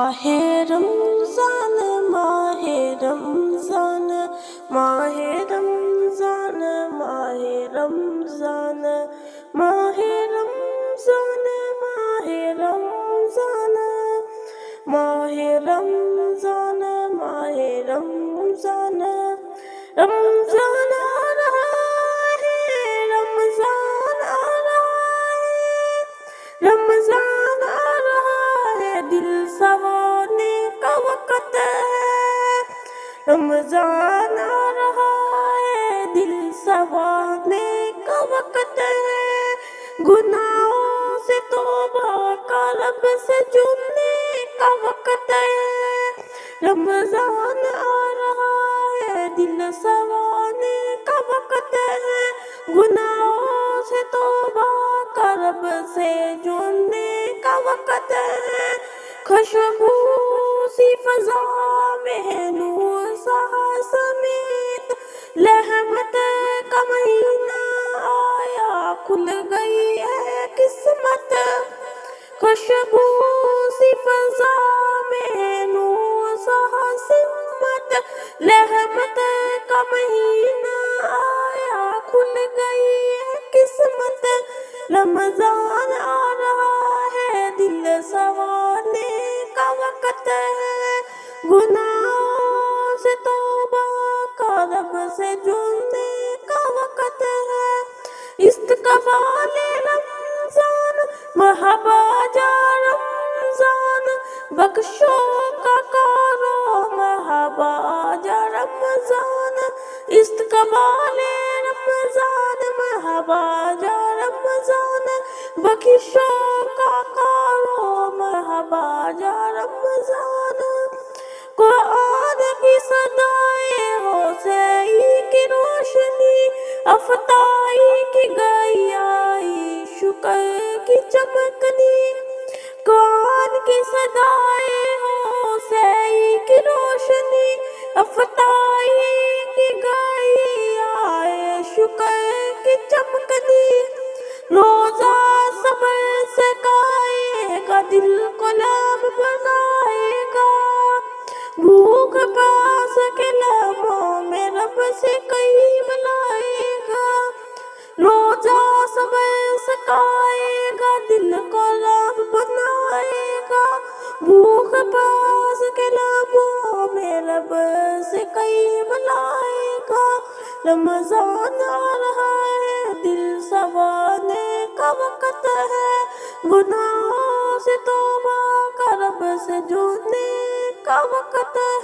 ماہ رمضان ماہ رمضان ماہ رمضان ماہ رمضان ماہ رمضان ماہ رمضان ماہ رمضان ماہ رمضان رمضان آ رہا ہے رمضان آ رہا ہے رمضان آ رہا ہے دل سنوانے کا وقت ہے رمضان آ رہا ہے دل سنوانے کا وقت ہے گناہوں سے توبہ کا رب سے جڑنے کا وقت ہے رمضان آ رہا ہے دل سنوانے کا وقت ہے گناہوں سے توبہ کا رب سے جڑنے کا وقت ہے خوشبو سی فضا میں نور سا سمیت رحمت کا مہینہ آیا کھل گئی ہے قسمت خوشبو سی فضا میں نور سا سمت رحمت کا مہینہ آیا کھل گئی ہے قسمت رمضان آ رہا ہے دل سنوانے کا وقت ہے گناہوں سے توبہ کا رب سے جڑنے کا وقت ہے استقبال رمضان مرحبا جا رمضان بخشو کا کارو مرحبا جا رمضان استقبال رمضان مرحبا جا رمضان بخشو کا کارو مرحبا جا رمضان قرآن کی صدائیں حوصائی کی روشنی افطاری کی گہرائی شکر کی چمکنی قرآن کی صدائیں حوصائی کی روشنی افطاری کی گہرائی شکر کی چمکنی روزہ صبر سے کھائے گا دل کو لب بنائے گا بھوک پیاس کے لمحوں میں رب سے قریب لائے گا روزہ صبر سے کھائے گا دل کو لب بنائے گا بھوک پیاس کے لمحوں میں رب سے قریب لائے گا رمضان آ رہا ہے دل سنوانے کا وقت ہے گناہوں سے توبہ کا رب سے جڑنے کا وقت ہے